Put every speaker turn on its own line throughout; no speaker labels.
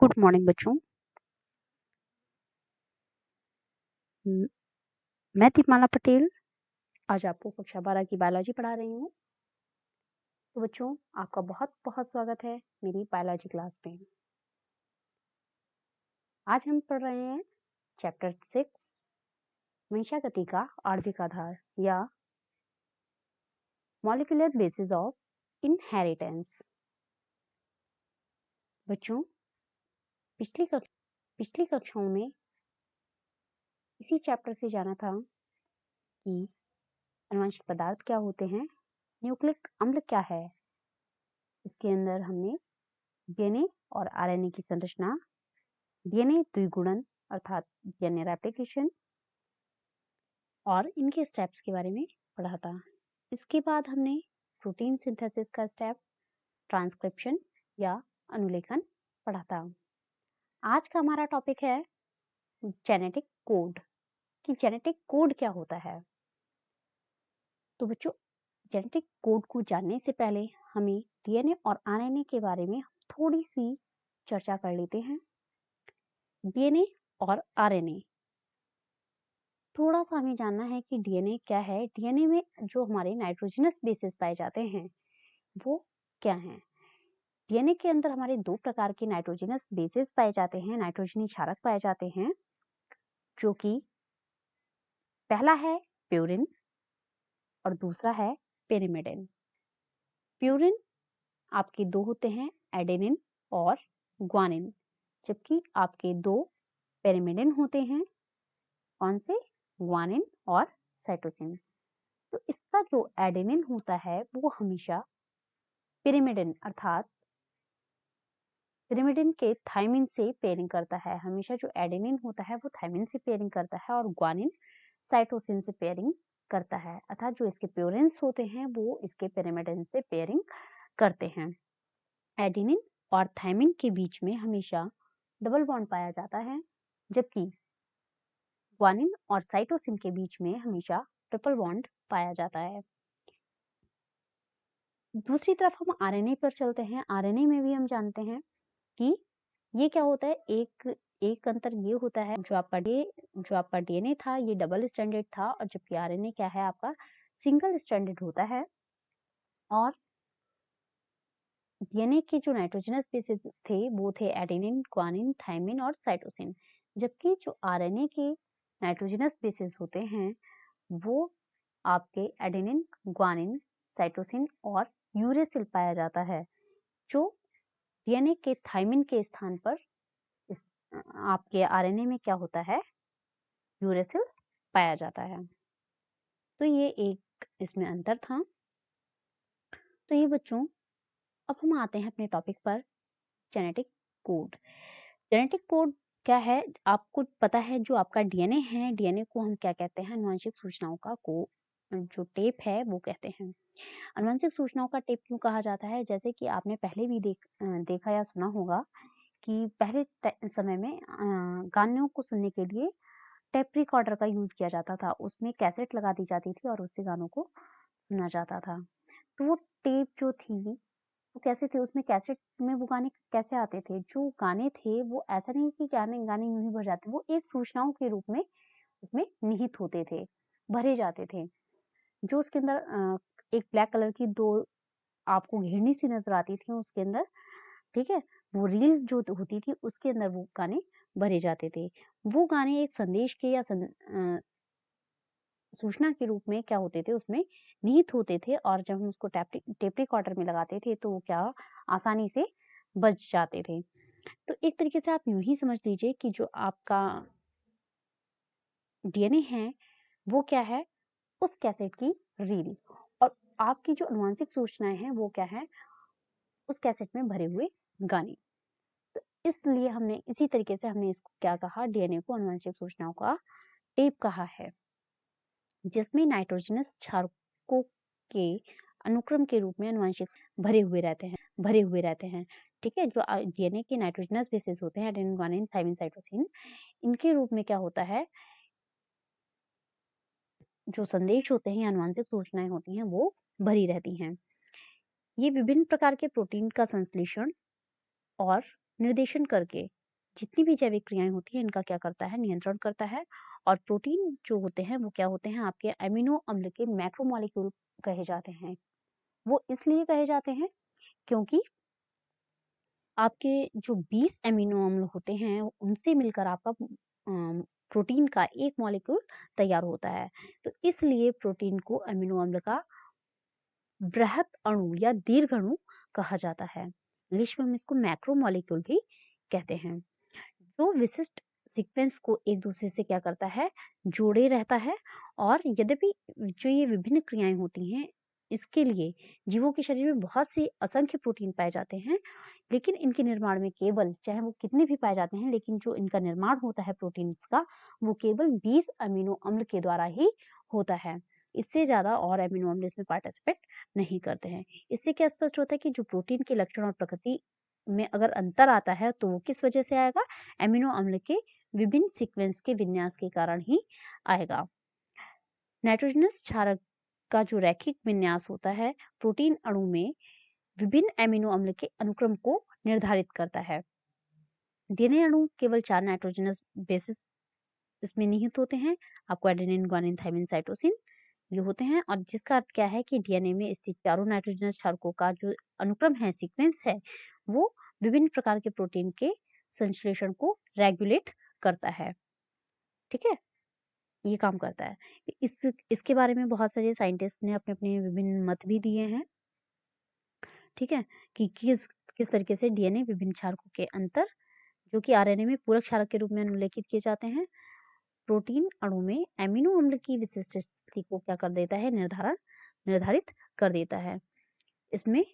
Good morning बच्चों। म- मैं दीपमाला पटेल आज आपको कक्षा 12 की बायोलॉजी पढ़ा रही हूँ। तो बच्चों, आपका बहुत बहुत स्वागत है मेरी बायोलॉजी क्लास में। आज हम पढ़ रहे हैं चैप्टर 6 वंशागति का आणविक आधार या मॉलिक्यूलर बेसिस ऑफ इनहेरिटेंस। बच्चों, पिछली कक्षाओं में इसी चैप्टर से जाना था कि आनुवंशिक पदार्थ क्या होते हैं, न्यूक्लिक अम्ल क्या है। इसके अंदर हमने डीएनए और आरएनए की संरचना, डीएनए द्विगुणन अर्थात डीएनए रेप्लिकेशन और इनके स्टेप्स के बारे में पढ़ा था। इसके बाद हमने प्रोटीन सिंथेसिस का स्टेप, ट्रांसक्रिप्शन या अनुलेखन पढ़ा था। आज का हमारा टॉपिक है जेनेटिक कोड कि जेनेटिक कोड क्या होता है। तो बच्चों, जेनेटिक कोड को जानने से पहले हमें डीएनए और आरएनए के बारे में थोड़ी सी चर्चा कर लेते हैं। डीएनए और आरएनए, थोड़ा सा हमें जानना है कि डीएनए क्या है। डीएनए में जो हमारे नाइट्रोजनस बेसिस पाए जाते हैं वो क्या हैं। डीएनए के अंदर हमारे दो प्रकार के नाइट्रोजनस बेसिस पाए जाते हैं, नाइट्रोजनी क्षारक पाए जाते हैं, जो कि पहला है प्यूरिन और दूसरा है पेरिमिडिन। प्यूरिन आपके दो होते हैं, एडेनिन और ग्वानिन, जबकि आपके दो पेरिमिडिन होते हैं। कौन से? ग्वानिन और साइटोसिन। तो इसका जो एडेनिन होता है वो हमेशा पिरिमिडिन अर्थात पिरिमिडिन के थायमिन से पेयरिंग करता है। हमेशा जो एडेनिन होता है वो थायमिन से पेयरिंग करता है और ग्वानिन साइटोसिन से पेयरिंग करता है, अर्थात जो इसके प्योरेंस होते हैं वो इसके पिरिमिडिन से पेयरिंग करते हैं। एडेनिन और थायमिन के बीच में हमेशा डबल बॉन्ड पाया जाता है, जबकि ग्वानिन और साइटोसिन के बीच में हमेशा ट्रिपल बॉन्ड पाया जाता है। दूसरी तरफ हम आरएनए पर चलते हैं। आरएनए में भी हम जानते हैं कि ये क्या होता है। एक अंतर ये होता है, जो आपका डीएनए था ये डबल स्ट्रैंडेड था, और जबकि आरएनए क्या है आपका सिंगल स्ट्रैंडेड होता है। और डीएनए के जो नाइट्रोजनस बेसिस थे वो थे एडेनिन, ग्वानिन, थायमिन और साइटोसिन, जबकि जो आरएनए के नाइट्रोजनस बेसिस होते हैं वो आपके एडेनिन, ग्वानिन, साइटोसिन और यूरेसिल पाया जाता है, जो डीएनए के थायमिन के स्थान पर आपके आरएनए में क्या होता है, यूरेसिल पाया जाता है। तो ये एक इसमें अंतर था। तो ये बच्चों, अब हम आते हैं अपने टॉपिक पर, जेनेटिक कोड। जेनेटिक कोड क्या है, आपको पता है। जो आपका डीएनए है, डीएनए को हम क्या कहते हैं, आनुवंशिक सूचनाओं का जो टेप है वो कहते हैं। आनुवंशिक सूचनाओं का टेप क्यों कहा जाता है? जैसे कि आपने पहले भी देखा या सुना होगा कि पहले समय में गानों को सुनने के लिए टेप रिकॉर्डर का यूज किया जाता था। उसमें कैसेट लगा दी जाती थी और उससे गानों को सुना जाता था। तो वो टेप जो थी वो कैसे थे, उसमें कैसेट में वो गाने कैसे आते थे? जो गाने थे वो ऐसा नहीं कि गाने गाने यूं ही भर जाते, वो एक सूचनाओं के रूप में उसमें निहित होते थे, भरे जाते थे। जो उसके अंदर एक ब्लैक कलर की दो आपको घिरनी सी नजर आती थी उसके अंदर, ठीक है, वो रील जो होती थी उसके अंदर वो गाने भरे जाते थे। वो गाने एक संदेश के या सूचना के रूप में क्या होते थे, उसमें निहित होते थे, और जब हम उसको टेप रिकॉर्डर में लगाते थे तो वो क्या आसानी से बज जाते थे। तो एक तरीके से आप यूं ही समझ लीजिए कि जो आपका डीएनए है वो क्या है, उस कैसेट की रील, और आपकी जो आनुवंशिक सूचनाएं हैं वो क्या है, उस कैसेट में भरे हुए गाने। तो इसलिए हमने इसी तरीके से हमने इसको क्या कहा, डीएनए को आनुवंशिक सूचनाओं का टेप कहा है, जिसमें नाइट्रोजनस क्षारकों के अनुक्रम के रूप में आनुवंशिक भरे हुए रहते हैं। ठीक है, जो डीएनए के नाइट्रोजनस बेसिस होते हैं, एडेनिन, ग्वानिन, थायमिन, साइटोसिन, इनके रूप में क्या होता है, जो संदेश होते हैं, आनुवंशिक सूचनाएं होती हैं वो भरी रहती हैं। ये विभिन्न प्रकार के प्रोटीन का संश्लेषण और निर्देशन करके जितनी भी जैविक क्रियाएं होती हैं इनका क्या करता है, नियंत्रण करता है। और प्रोटीन जो होते हैं वो क्या होते हैं, आपके अमीनो अम्ल के मैक्रोमोलेक्यूल कहे जाते हैं। वो इसलिए कहे जाते हैं क्योंकि आपके जो 20 अमीनो अम्ल होते हैं उनसे मिलकर आपका प्रोटीन का एक मॉलिक्यूल तैयार होता है। तो इसलिए प्रोटीन को अमीनो अम्ल का बृहत अणु या दीर्घ अणु कहा जाता है। इंग्लिश में हम इसको मैक्रो मॉलिक्यूल भी कहते हैं। जो विशिष्ट सीक्वेंस को एक दूसरे से क्या करता है, जोड़े रहता है। और यद्यपि जो ये विभिन्न क्रियाएं होती हैं इसके लिए जीवों के शरीर में बहुत से असंख्य प्रोटीन पाए जाते हैं, लेकिन इनके निर्माण में केवल, चाहे वो कितने भी पाए जाते हैं, लेकिन जो इनका निर्माण होता है प्रोटीन्स का वो केवल 20 अमीनो अम्ल के द्वारा ही होता है। इससे ज्यादा और अमीनो अम्ल इसमें पार्टिसिपेट नहीं करते हैं। इससे क्या स्पष्ट होता है कि जो प्रोटीन के लक्षण और प्रकृति में अगर अंतर आता है तो वो किस वजह से आएगा, अमीनो अम्ल के विभिन्न सीक्वेंस के विन्यास के कारण ही आएगा। नाइट्रोजनस क्षारक का जो रैखिक विन्यास होता है प्रोटीन अणु में विभिन्न अमीनो अम्ल के अनुक्रम को निर्धारित करता है। डीएनए अणु केवल 4 नाइट्रोजनस बेसिस इसमें निहित होते हैं। आपको एडेनिन, ग्वानिन, थाइमिन, साइटोसिन ये होते हैं। और जिसका अर्थ क्या है कि डीएनए में स्थित चारों नाइट्रोजनस क्षारकों का जो अनुक्रम है, सीक्वेंस है, वो विभिन्न प्रकार के प्रोटीन के संश्लेषण को रेगुलेट करता है। ठीक है, ये काम करता है। इसके बारे में बहुत सारे साइंटिस्ट ने अपने अपने विभिन्न मत भी दिए हैं। ठीक है, कि किस तरीके से डीएनए विभिन्न क्षारकों के अंतर जो कि आरएनए में पूरक क्षारक के रूप में अनुलेखित किए जाते हैं, प्रोटीन अणु में अमीनो अम्ल की विशिष्ट स्थिति को क्या कर देता है, निर्धारित कर देता है। इसमें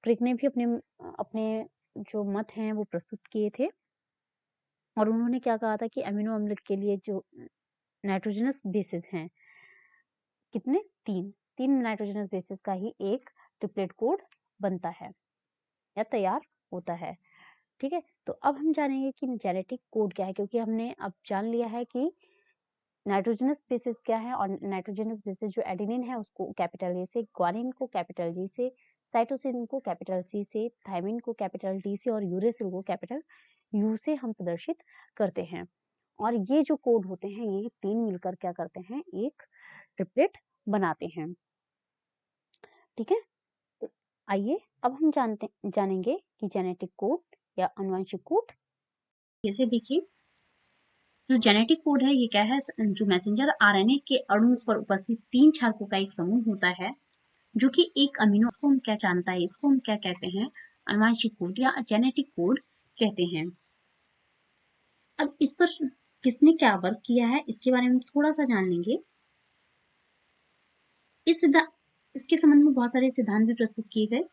क्रिक ने भी अपने जो मत हैं वो प्रस्तुत किए थे। और उन्होंने क्या कहा था कि अमीनो अम्ल के लिए जो नाइट्रोजनस बेसिस हैं, कितने, तीन नाइट्रोजनस बेसिस का ही एक ट्रिपलेट कोड बनता है या तैयार होता है। ठीक है, तो अब हम जानेंगे कि जेनेटिक कोड क्या है, क्योंकि हमने अब जान लिया है कि नाइट्रोजनस बेसिस क्या है। और नाइट्रोजनस बेसिस जो एडेनिन है उसको कैपिटल ए से, ग्वानिन को कैपिटल जी से, साइटोसिन को कैपिटल सी से, थाइमिन को कैपिटल टी से और यूरेसिल को कैपिटल यू से हम प्रदर्शित करते हैं। और ये जो कोड होते हैं ये तीन मिलकर क्या करते हैं, एक ट्रिपलेट बनाते हैं। ठीक है, तो आइए अब हम जानेंगे कि जेनेटिक कोड या आनुवंशिक कोड कैसे। देखिए, जो जेनेटिक कोड है ये क्या है, जो मैसेंजर आरएनए के अणु पर उपस्थित 3 क्षारकों का एक समूह होता है जो कि एक अमीनो, इसको हम क्या जानता है, इसको हम क्या कहते हैं, आनुवंशिक कोड या जेनेटिक कोड कहते हैं। अब इस पर किसने क्या वर्क किया है इसके बारे में थोड़ा सा जान लेंगे। इसके संबंध में बहुत सारे सिद्धांत भी प्रस्तुत किए गए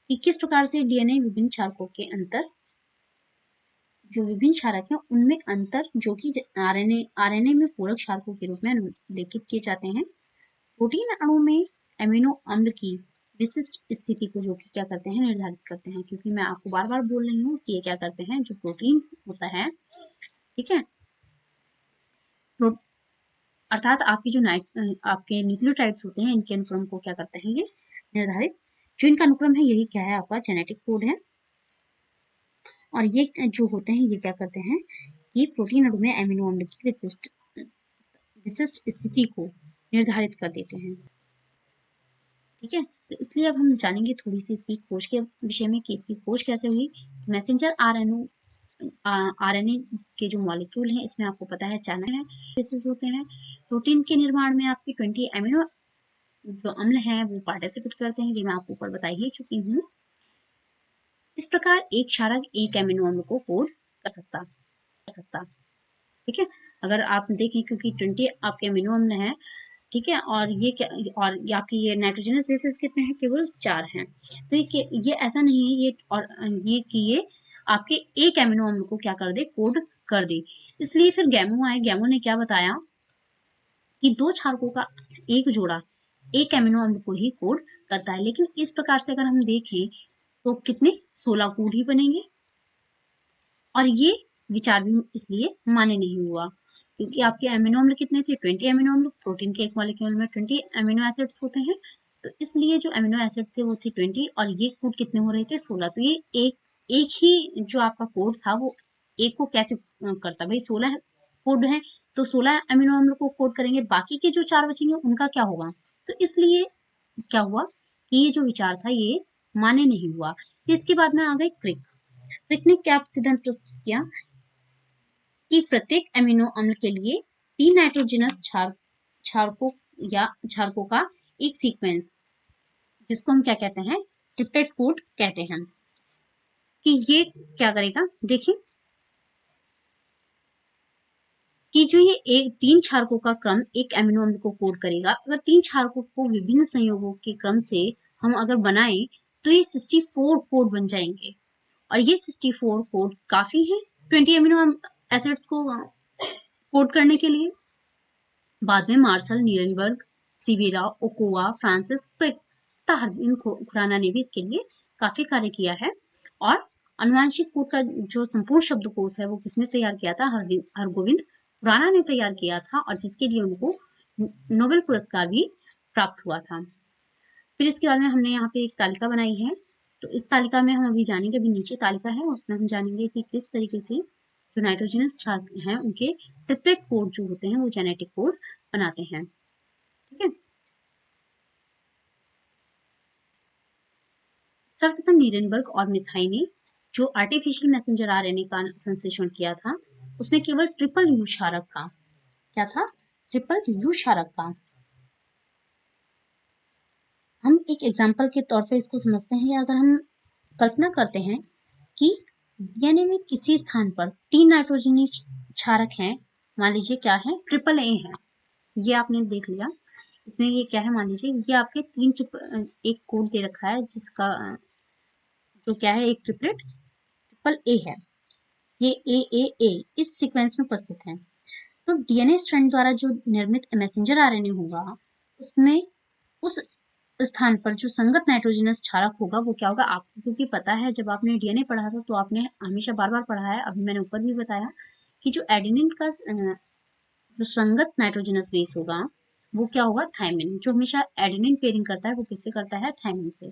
कि किस प्रकार से डीएनए विभिन्न क्षारकों के अंतर, जो विभिन्न क्षारक हैं उनमें अंतर जो कि आरएनए में पूरक क्षारकों के रूप में उल्लेखित किए जाते हैं। प्रोटीन अणु में अमीनो अम्ल की विशिष्ट स्थिति को जो कि क्या करते हैं, निर्धारित करते हैं। क्योंकि मैं आपको बार बार बोल रही हूँ कि ये क्या करते हैं, जो प्रोटीन होता है, ठीक है, अर्थात आपकी जो आपके न्यूक्लियोटाइड्स होते हैं इनके अनुक्रम को क्या करते हैं, ये निर्धारित, जो इनका अनुक्रम है यही क्या है, आपका जेनेटिक कोड है। और ये जो होते हैं ये क्या करते हैं कि प्रोटीन अणु में अमीनो अम्ल की विशिष्ट स्थिति को निर्धारित कर देते हैं। ठीक है, तो इसलिए अब हम जानेंगे थोड़ी सी इसकी खोज के विषय में कि इसकी खोज कैसे हुई। मैसेंजर आरएनए के जो मॉलिक्यूल हैं इसमें आपको पता है 4 बेसिस होते हैं। प्रोटीन के निर्माण में आपके 20 अमीनो जो अम्ल हैं वो पार्टिसिपेट करते हैं, ये मैं आपको ऊपर बता ही चुकी हूँ। इस प्रकार एक क्षारक एक अमीनो अम्ल को कोड कर सकता। ठीक है, अगर आप देखें क्योंकि 20 आपके अमीनो अम्ल हैं, ठीक है, और ये क्या, और ये आपकी ये नाइट्रोजनस बेसिस कितने हैं, केवल 4 हैं। तो ये ऐसा नहीं है ये, और ये कि ये आपके एक अमीनो अम्ल को क्या कर दे, कोड कर दे। इसलिए फिर गैमो ने क्या बताया कि 2 क्षारकों का एक जोड़ा एक अमीनो अम्ल को ही कोड करता है। लेकिन इस प्रकार से अगर हम देखें तो कितने 16 कोड ही बनेंगे। और ये विचार भी इसलिए मान्य नहीं हुआ क्योंकि आपके अमीनो अम्ल कितने थे, 20 अमीनो अम्ल। प्रोटीन के एक मॉलिक्यूल में 20 अमीनो एसिड्स होते हैं, तो इसलिए जो अमीनो एसिड थे वो थे 20 और ये कोड कितने हो रहे थे, 16। तो ये एक एक ही जो आपका कोड था वो एक को कैसे करता, भाई 16 कोड है तो 16 अमीनो अम्ल को कोड करेंगे, बाकी के जो 4 बचेंगे उनका क्या होगा। तो इसलिए क्या हुआ कि ये जो विचार था ये मान्य नहीं हुआ। इसके बाद में आ गए क्रिक। क्रिक ने क्या सिद्धांत प्रस्तुत किया कि प्रत्येक अमीनो अम्ल के लिए 3 नाइट्रोजनस क्षारकों या क्षारकों का एक सीक्वेंस, जिसको हम क्या कहते हैं, ट्रिप्लेट कोड कहते हैं, कि ये क्या करेगा, देखिए कि जो ये एक 3 क्षारकों का क्रम एक अमीनो अम्ल को कोड करेगा। अगर 3 क्षारकों को विभिन्न संयोगों के क्रम से हम अगर बनाएं तो ये 64 कोड बन जाएंगे, और ये 64 कोड काफी है 20 अमीनो एसिड्स को कोड करने के लिए। बाद में Marshall, Nirenberg, Severo, Ochoa, Francis Crick, Harvin Khurana ने भी इसके लिए काफी कार्य किया है। और अनुवांशिक कोड का जो संपूर्ण शब्दकोश है वो किसने तैयार किया था, हरगोविंद खुराना ने तैयार किया था, और जिसके लिए उनको नोबेल पुरस्कार भी प्राप्त हुआ था। फिर इसके बाद में हमने यहाँ पे एक तालिका बनाई है, तो इस तालिका में हम अभी जानेंगे, अभी नीचे तालिका है उसमें हम जानेंगे कि किस तरीके से जो नाइट्रोजनस क्षार हैं उनके ट्रिप्लेट कोड जो होते हैं वो जेनेटिक कोड बनाते हैं। ठीक है, सर्वप्रथम नीरेनबर्ग और मिथाई ने जो आर्टिफिशियल मैसेंजर आरएनए का संश्लेषण किया था उसमें केवल ट्रिपल यू क्षारक का, क्या था, ट्रिपल यू क्षारक का। हम एक एग्जाम्पल के तौर पे इसको समझते हैं, अगर हम कल्पना करते हैं कि डीएनए में किसी स्थान पर 3 नाइट्रोजनी क्षारक हैं, मान लीजिए क्या है, ट्रिपल ए है, ये आपने देख लिया। इसमें ये क्या है, मान लीजिए ये आपके 3 एक कोड दे रखा है जिसका जो क्या है, एक ट्रिपलेट ट्रिपल ए है, ये ए इस सीक्वेंस में उपस्थित है। तो डीएनए स्ट्रैंड द्वारा जो निर्मित मैसेंजर आरएनए होगा उसमें उस स्थान पर जो संगत नाइट्रोजनस क्षारक होगा वो क्या होगा, आपको क्योंकि पता है जब आपने डीएनए पढ़ा था तो आपने हमेशा बार बार पढ़ा है, अभी मैंने ऊपर भी बताया कि जो एडेनिन का जो संगत नाइट्रोजनस बेस होगा वो क्या होगा, थायमिन। जो हमेशा एडेनिन पेयरिंग करता है वो किससे करता है, थायमिन से।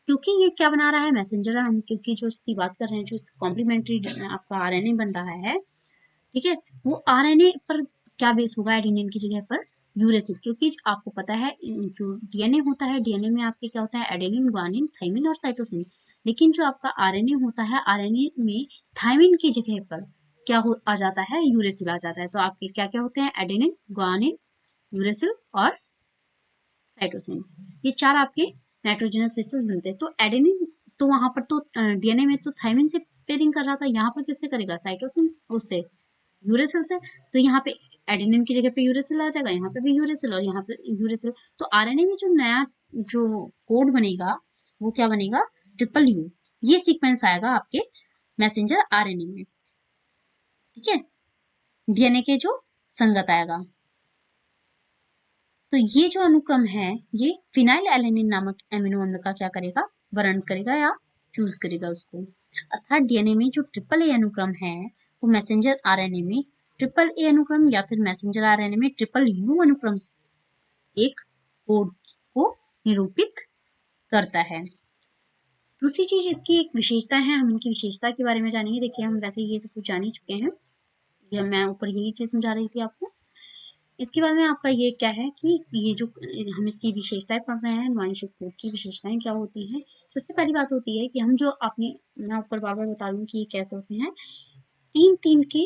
क्योंकि ये क्या बना रहा है, मैसेंजर, हम क्योंकि जो इसकी बात कर रहे हैं, जो कॉम्प्लीमेंट्री आपका आरएनए बन रहा है, ठीक है, वो आरएनए पर क्या बेस होगा, एडेनिन की जगह पर यूरेसिल। क्योंकि आपको पता है जो डीएनए होता है, डीएनए में आपके क्या होता है, एडेनिन, ग्वानिन, थाइमिन और साइटोसिन। लेकिन जो आपका आरएनए होता है, आरएनए में थाइमिन की जगह पर क्या हो आ जाता है, यूरेसिल आ जाता है। तो आपके क्या क्या होते हैं, एडेनिन, ग्वानिन, यूरेसिल और साइटोसिन, ये 4 आपके नाइट्रोजनस बेसेस मिलते हैं। तो एडेनिन तो वहां पर तो डीएनए में तो थाइमिन से पेयरिंग कर रहा था, यहाँ पर किससे करेगा, साइटोसिन उससे, यूरेसिल से। तो यहाँ पे एडेनिन की जगह पे यूरेसिल आ जाएगा, यहाँ पे भी यूरेसिल और यहाँ पे यूरेसिल। तो आरएनए में जो नया जो कोड बनेगा वो क्या बनेगा, ट्रिपल यू, ये सीक्वेंस आएगा आपके मैसेंजर आरएनए में। ठीक है, डीएनए के जो संगत आएगा। तो ये जो अनुक्रम है ये फिनाइल एलेनिन नामक एमिनो अम्ल का क्या करेगा, वर्ण करेगा या चूज करेगा उसको। अर्थात डीएनए में जो ट्रिपल ए अनुक्रम है वो मैसेंजर आरएनए में ट्रिपल ए अनुक्रम या फिर मैसेंजर आरएनए में ट्रिपल यू अनुक्रम एक कोड को निरूपित करता है। दूसरी चीज इसकी एक विशेषता है, हम इनकी विशेषता के बारे में जानेंगे। देखिए हम वैसे ये सब कुछ जान ही चुके हैं, ये मैं ऊपर यही चीज समझा रही थी आपको। इसके बाद में आपका ये क्या है कि ये जो हम इसकी विशेषताएं पढ़ रहे हैं, अनुवांशिक कोड की विशेषताएं क्या होती हैं। सबसे पहली बात होती है कि हम जो आपने, मैं ऊपर बार बार बता दूं कि ये कैसे होते हैं, 3-3 के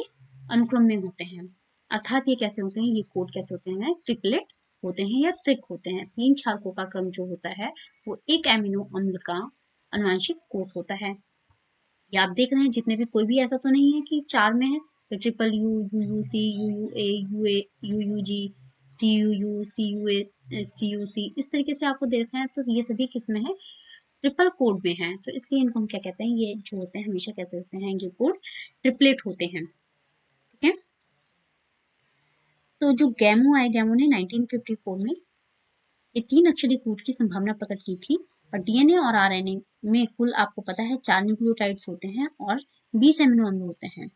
अनुक्रम में होते हैं। अर्थात ये कैसे होते हैं, ये कोड कैसे होते हैं, ट्रिपलेट होते हैं या ट्रिक होते हैं। 3 क्षारकों का क्रम जो होता है वो एक एमिनो अम्ल का अनुवांशिक कोड होता है। ये आप देख रहे हैं जितने भी, कोई भी ऐसा तो नहीं है कि 4 में है, तो triple U, U U C, U U G, C U C, इस तरीके से आपको देख रहे हैं। तो ये सभी किस में है, ट्रिपल कोड में है। तो इसलिए इनको हम क्या कहते हैं, ये जो होते हैं हमेशा कैसे होते हैं, ये कोड ट्रिपलेट होते हैं। ठीक है, तो जो गैमो आए, गैमो ने 1954 में ये 3 अक्षरी कोड की संभावना प्रकट की थी। और डीएनए और आरएनए में कुल आपको पता है 4 न्यूक्लियोटाइड्स होते हैं और 20 एमिनो अम्ल होते हैं।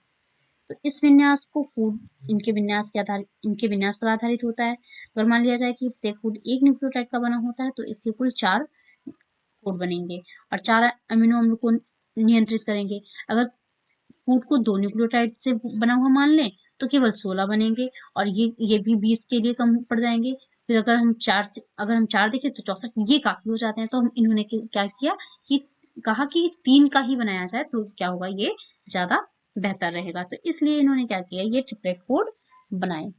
तो इस विन्यास को कोड इनके विन्यास के आधार, इनके विन्यास पर आधारित होता है। अगर मान लिया जाए कि प्रत्येक कोड एक न्यूक्लियोटाइड का बना होता है तो इसके कुल 4 कोड बनेंगे, और 4 अमीनो अम्ल को नियंत्रित करेंगे। अगर फूड को 2 न्यूक्लियोटाइड से बना हुआ मान लें तो केवल 16 बनेंगे और ये भी 20 के लिए कम पड़ जाएंगे। फिर अगर हम 4 देखें तो 64 ये काफी हो जाते हैं। तो इन्होंने क्या किया कि कहा कि 3 का ही बनाया जाए तो क्या होगा, ये ज्यादा बेहतर रहेगा। तो इसलिए इन्होंने क्या किया, ये ट्रिपलेट कोड बनाए।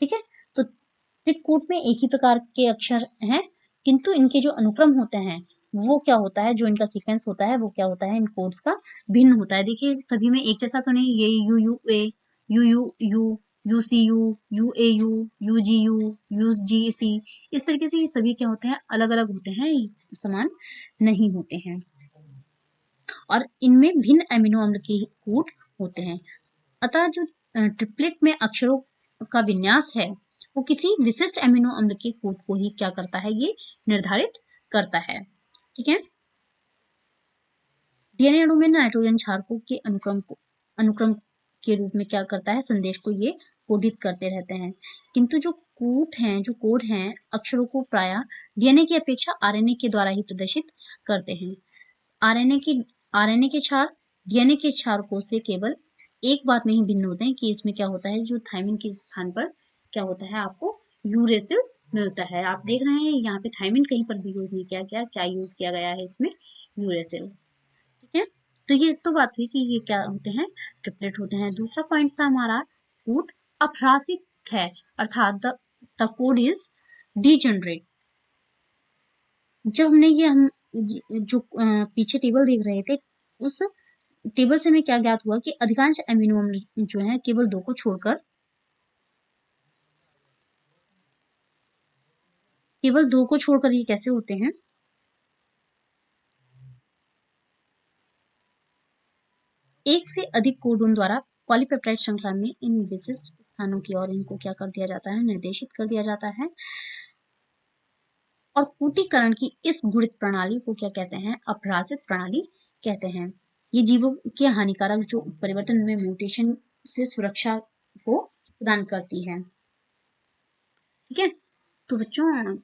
ठीक है, तो ट्रिपलेट कोड में एक ही प्रकार के अक्षर हैं, किंतु इनके जो अनुक्रम होते हैं वो क्या होता है, जो इनका सीक्वेंस होता है वो क्या होता है, इन कोड्स का भिन्न होता है। देखिए सभी में एक जैसा तो नहीं, ये U U A, U U U, U C U, U A U, U G U, U G C, इस तरीके से ये सभी क्या होते हैं, अलग अलग होते हैं, समान नहीं होते हैं। और इनमें भिन्न एमिनो अम्ल के कोड होते हैं। अतः जो ट्रिपलेट में अक्षरों का विन्यास है वो किसी विशिष्ट एमिनो अम्ल के कोड को ही क्या करता है, ये निर्धारित करता है। ठीक है, डीएनए अणु में नाइट्रोजन क्षारकों के अनुक्रम के रूप में क्या करता है, संदेश को ये कोडित करते रहते हैं। किंतु जो कोड हैं अक्षरों को प्राय डीएनए की अपेक्षा आरएनए के द्वारा ही प्रदर्शित करते हैं। आरएनए के क्षार डीएनए के क्षारकों से केवल एक बात में ही भिन्न होते हैं कि इसमें क्या होता है, जो थायमिन के स्थान पर क्या होता है, आपको यूरेसिल मिलता है। आप देख रहे हैं यहाँ पे थायमिन कहीं पर भी यूज नहीं किया गया, क्या यूज किया गया है इसमें, यूरेसिल। ठीक है, तो ये तो बात हुई कि ये क्या होते हैं, ट्रिपलेट होते हैं। दूसरा पॉइंट था हमारा, कोड अभ्रासित है, अर्थात द कोड इज डीजनरेट। जब हमने हम जो पीछे टेबल देख रहे थे, उस टेबल से हमें क्या ज्ञात हुआ कि अधिकांश एमिनो अम्ल जो है केवल 2 को छोड़कर ये कैसे होते हैं, एक से अधिक कोडोन द्वारा पॉलीपेप्टाइड श्रृंखला में इन विशिष्ट स्थानों की ओर इनको क्या कर दिया जाता है, निर्देशित कर दिया जाता है। और कूटीकरण की इस गुणित प्रणाली को क्या कहते हैं, अपराजित प्रणाली कहते हैं। ये जीवों के हानिकारक जो परिवर्तन में म्यूटेशन से सुरक्षा को प्रदान करती है। ठीक है, तो बच्चों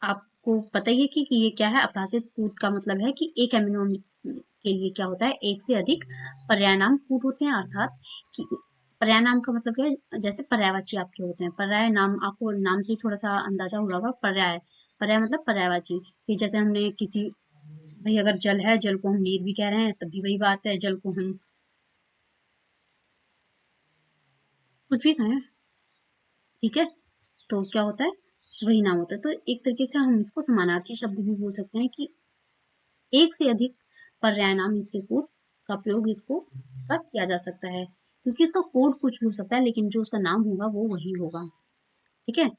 आपको पता ही है कि ये क्या है, अपराजित कूट का मतलब है कि एक एमिनो के लिए क्या होता है, एक से अधिक पर्याय नाम कूट होते हैं। अर्थात कि पर्याय नाम का मतलब क्या है, जैसे पर्यायवाची आपके होते हैं, पर्याय नाम आपको नाम से ही थोड़ा सा अंदाजा हो रहा होगा। पर्याय मतलब पर्यायवाची, कि जैसे हमने किसी, भाई अगर जल है, जल को हम नीर भी कह रहे हैं, तब भी वही बात है, जल को हम कुछ भी कहें। ठीक है, तो क्या होता है, वही नाम होता है। तो एक तरीके से हम इसको समानार्थी शब्द भी बोल सकते हैं कि एक से अधिक पर्याय नाम इसके कोड का प्रयोग इसका किया जा सकता है, क्योंकि इसका कोड कुछ भी हो सकता है लेकिन जो उसका नाम होगा वो वही होगा। ठीक है,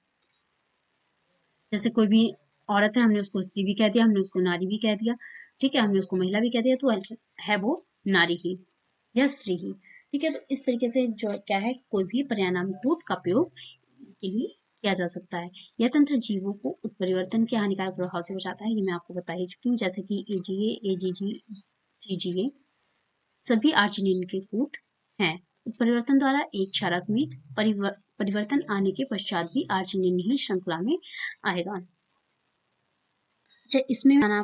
जैसे कोई भी औरत है, हमने उसको स्त्री भी कह दिया, हमने उसको नारी भी कह दिया। ठीक है, हमने उसको महिला भी कह दिया, तो है वो नारी ही या स्त्री ही। ठीक है, तो इस तरीके से जो क्या है, कोई भी पर्यायनाम कोड का प्रयोग इसके लिए किया जा सकता है। यह तंत्र जीवों को उत्परिवर्तन के हानिकारक प्रभाव से बचाता है, ये मैं आपको बता ही चुकी हूँ, जैसे कि एजीए, एजीजी, सीजीए सभी आर्जिनिन के कूट हैं। उत्परिवर्तन द्वारा एक क्षारक में परिवर्तन आने के पश्चात भी आर्जिनिन ही श्रृंखला में आएगा। अच्छा, इसमें बताना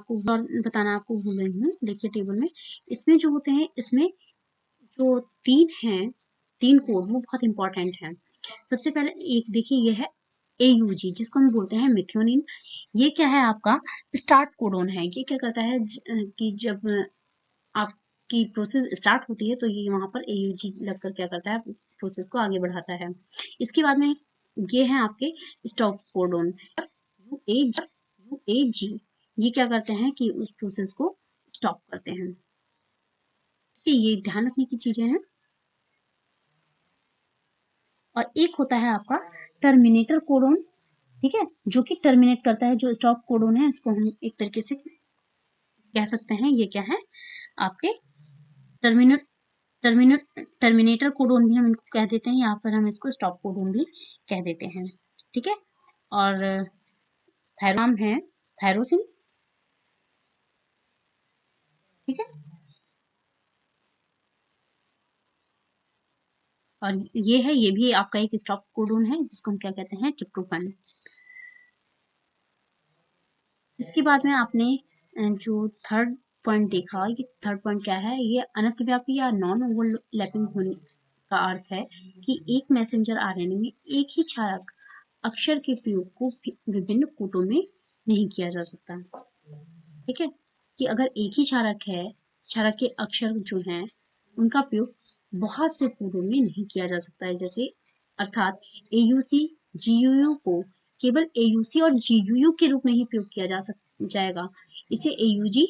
आपको भूल रही हूँ, देखिए टेबल में इसमें जो होते हैं, इसमें जो 3 हैं, 3 कोड वो बहुत इंपॉर्टेंट हैं। सबसे पहले एक देखिए, ये है AUG, जिसको हम बोलते हैं मिथ्योनिन। ये क्या है, आपका स्टार्ट कोडोन है। ये क्या करता है कि जब आपकी प्रोसेस स्टार्ट होती है तो ये वहां पर AUG लगकर क्या करता है, प्रोसेस को आगे बढ़ाता है। इसके बाद में ये है आपके स्टॉप कोडोन, UAG, ये क्या करते हैं कि उस प्रोसेस को स्टॉप करते हैं। ठीक है, ये ध्यान रखने की चीजें हैं। और एक होता है आपका टर्मिनेटर कोडोन। ठीक है, जो कि टर्मिनेट करता है, जो स्टॉप कोडोन है इसको हम एक तरीके से कह सकते हैं, ये क्या है, आपके टर्मिनेट टर्मिनेटर कोडोन भी हम इनको कह देते हैं, यहाँ पर हम इसको स्टॉप कोडोन भी कह देते हैं। ठीक है, और थायराम है थायरोसिन। ठीक है, और ये भी आपका एक स्टॉप कोडोन है, जिसको हम क्या कहते हैं, ट्रिप्टोफैन। इसके बाद में आपने जो थर्ड पॉइंट देखा, ये थर्ड पॉइंट क्या है, ये अनंतव्यापी या नॉन ओवरलैपिंग होने का अर्थ है कि एक मैसेंजर आरएनए में एक ही क्षारक अक्षर के प्रयोग को विभिन्न कोटों में नहीं किया जा सकता। ठीक है, कि अगर एक ही क्षारक है, क्षारक के अक्षर जो हैं उनका प्रयोग बहुत से कोडों में नहीं किया जा सकता है। जैसे अर्थात AUC GUU को केवल AUC और GUU के रूप में ही प्रयोग किया जाएगा। इसे AUG,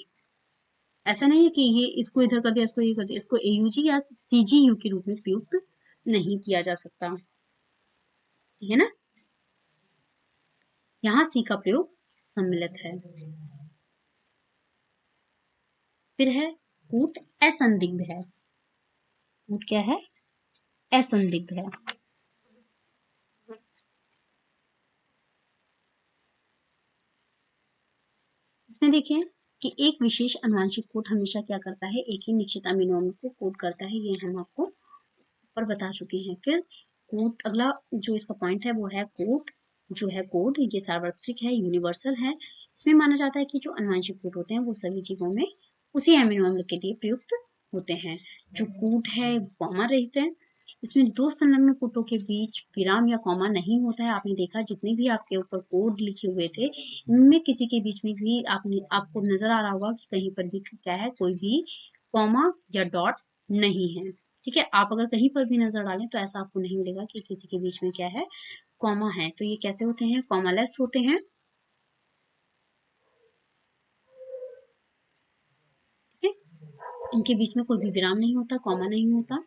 ऐसा नहीं है कि ये इसको इधर कर दिया, इसको ये कर दिया, इसको AUG या CGU के रूप में प्रयुक्त नहीं किया जा सकता, ठीक है ना। यहाँ C का प्रयोग सम्मिलित है। फिर है कूट असंदिग्ध है। कूट क्या है? असंदिग्ध है। इसमें देखिए कि एक विशेष आनुवंशिक कोड हमेशा क्या करता है, एक ही निश्चित अमीनो अम्ल को कोड करता है। ये हम आपको ऊपर बता चुके हैं। फिर कोड, अगला जो इसका पॉइंट है वो है कोड। जो है कोड, ये सार्वत्रिक है, यूनिवर्सल है। इसमें माना जाता है कि जो आनुवंशिक कोड होते हैं वो सभी जीवों में उसी अमीनो अम्ल के लिए प्रयुक्त होते हैं। जो कोड है कॉमा रहित है। इसमें दो संलग्न कोटों के बीच विराम या कॉमा नहीं होता है। आपने देखा जितने भी आपके ऊपर कोड लिखे हुए थे, इनमें किसी के बीच में भी आपको नजर आ रहा होगा कि कहीं पर भी क्या है, कोई भी कॉमा या डॉट नहीं है। ठीक है, आप अगर कहीं पर भी नजर डालें तो ऐसा आपको नहीं मिलेगा कि किसी के बीच में क्या है, कॉमा है। तो ये कैसे होते हैं? कॉमालेस होते हैं। ठीक है, इनके बीच में कोई भी विराम नहीं होता, कॉमा नहीं होता।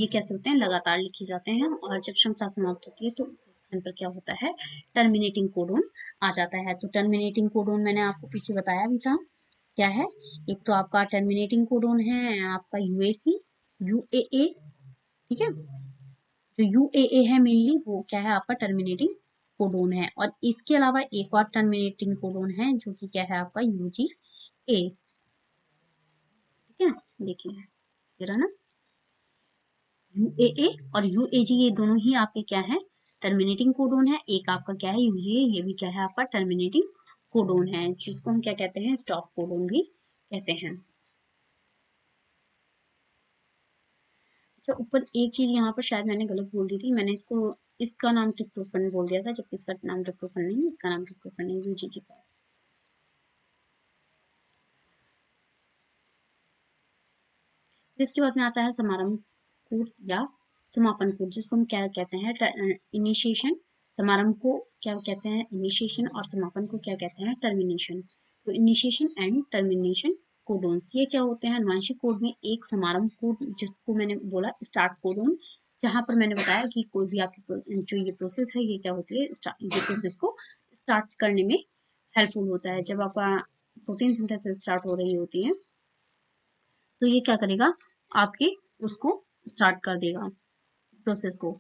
ये कैसे होते हैं? लगातार लिखे जाते हैं। और जब श्रृंखला समाप्त होती है तो उस स्थान पर क्या होता है, टर्मिनेटिंग कोडोन आ जाता है। तो टर्मिनेटिंग कोडोन मैंने आपको पीछे बताया भी था क्या है। एक तो आपका टर्मिनेटिंग कोडोन है आपका UAC, UAA। ठीक है, जो UAA है मेनली वो क्या है, आपका टर्मिनेटिंग कोडोन है। और इसके अलावा एक और टर्मिनेटिंग कोडोन है जो कि क्या है, आपका UGA। ठीक है, देखिए जरा ना, UAA और UAG ये दोनों ही आपके क्या है, टर्मिनेटिंग कोडोन है। एक आपका क्या है, UGA, ये भी क्या है, आपका टर्मिनेटिंग कोडोन है, जिसको हम क्या कहते हैं, स्टॉप कोडोन भी कहते हैं। अच्छा, ऊपर एक चीज यहाँ पर शायद मैंने गलत बोल दी थी। मैंने इसका नाम ट्रिप्टोफन बोल दिया था, जबकि इसका नाम ट्रिप्टोफन नहीं है। इसका नाम ट्रिप्टोफन नहीं, UGG का है। इसके बाद में आता है समारंभ कूट या समापन कूट, जिसको हम क्या कहते हैं, इनिशिएशन। समारंभ को क्या कहते हैं, इनिशिएशन, और समापन को क्या कहते हैं, टर्मिनेशन। तो इनिशिएशन एंड टर्मिनेशन कोडोन्स ये क्या होते हैं, आनुवंशिक कोड में एक समारंभ कोड, जिसको मैंने बोला स्टार्ट कोडोन, जहां पर मैंने बताया कि कोई भी आपकी जो ये प्रोसेस है, ये क्या होती है, ये प्रोसेस को स्टार्ट करने में हेल्पफुल होता है। जब आपका प्रोटीन सिंथेसिस स्टार्ट हो रही होती है तो ये क्या करेगा, आपके उसको स्टार्ट कर देगा प्रोसेस को।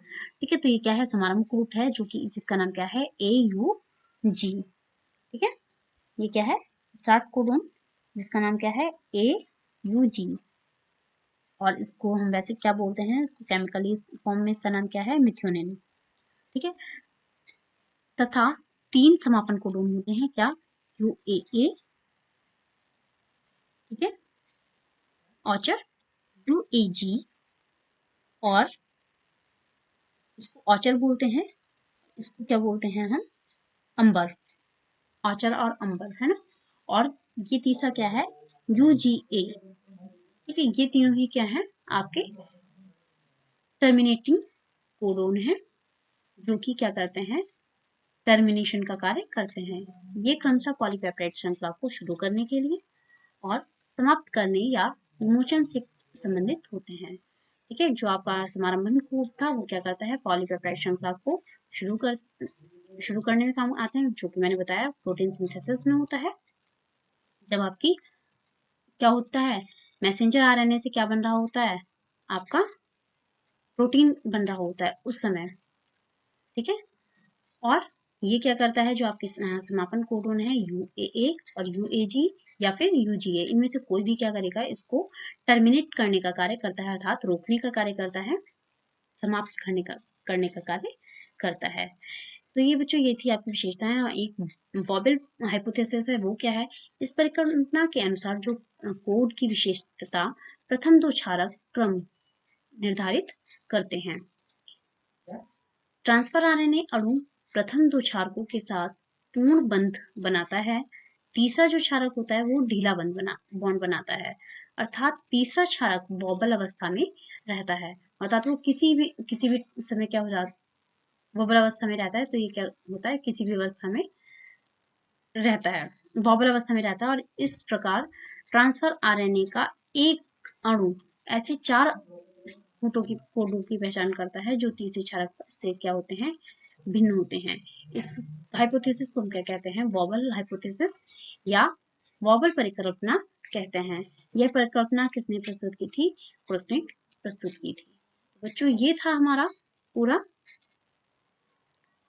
ठीक है, तो ये क्या है, समारंभ कोड है, जो कि जिसका नाम क्या है, AUG। ठीक है, ये क्या है, स्टार्ट कोडोन, जिसका नाम क्या है, AUG। और इसको हम वैसे क्या बोलते हैं, इसको केमिकली फॉर्म में इसका नाम क्या है, मिथ्योनिन। ठीक है, तथा तीन समापन कोडोन होते हैं, क्या, UAA। ठीक है, ऑचर, UAG, और इसको ऑचर बोलते हैं, इसको क्या बोलते हैं हम, अंबर। ऑचर और अंबर, है ना। और ये तीसरा क्या है, UGA। ठीक है, ये तीनों ही क्या है, आपके टर्मिनेटिंग कोडोन है, जो कि क्या करते हैं, टर्मिनेशन का कार्य करते हैं। ये क्रमशः पॉलीपेप्टाइड श्रृंखला को शुरू करने के लिए और समाप्त करने या विमोचन से संबंधित होते हैं। ठीक है, जो आपका समारंभ कोड था वो क्या करता है, पॉलीपेप्टाइड श्रृंखला को शुरू करने में काम आते हैं, जो कि मैंने बताया प्रोटीन सिंथेसिस में होता है। जब आपकी क्या होता है, मैसेंजर आरएनए से क्या बन रहा होता है, आपका प्रोटीन बन रहा होता है उस समय। ठीक है, और ये क्या करता है, जो आपके समापन कोडोन है UAA और UAG या फिर UGA, इनमें से कोई भी क्या करेगा, इसको टर्मिनेट करने का कार्य करता है, अर्थात रोकने का कार्य करता है, समाप्त करने का कार्य करता है। तो ये बच्चों ये थी आपकी विशेषताएं। एक वॉबल हाइपोथेसिस है वो क्या है? इस परिकल्पना के अनुसार जो कोड की विशेषता प्रथम दो क्षारक क्रम निर्धारित करते हैं। ट्रांसफर आरएनए अणु प्रथम दो क्षारकों के साथ पूर्ण बंध बनाता है। तीसरा जो क्षारक होता है वो ढीला बॉन्ड बनाता है, अर्थात तीसरा क्षारक वॉबल अवस्था में रहता है, अर्थात वो किसी भी समय क्या हो जाता वॉबल अवस्था में रहता है। तो ये क्या होता है, किसी भी अवस्था में रहता है, वॉबल अवस्था में रहता है। और इस प्रकार ट्रांसफर आरएनए का एक अणु ऐसे 4 कोडों की पहचान करता है जो तीसरे क्षारक से क्या होते हैं, भिन्न होते हैं। इस हाइपोथेसिस को हम क्या कहते हैं? वॉबल हाइपोथेसिस या वॉबल परिकल्पना कहते हैं। यह परिकल्पना किसने प्रस्तुत की थी? क्रुक ने प्रस्तुत की थी। बच्चों ये था हमारा पूरा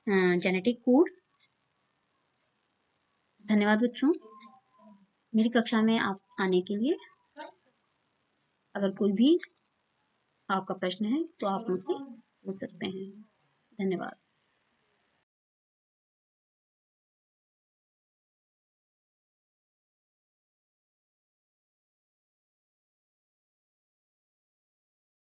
जेनेटिक कोड। धन्यवाद बच्चों मेरी कक्षा में आप आने के लिए। अगर कोई भी आपका प्रश्न है तो आप मुझसे पूछ सकते हैं। धन्यवाद।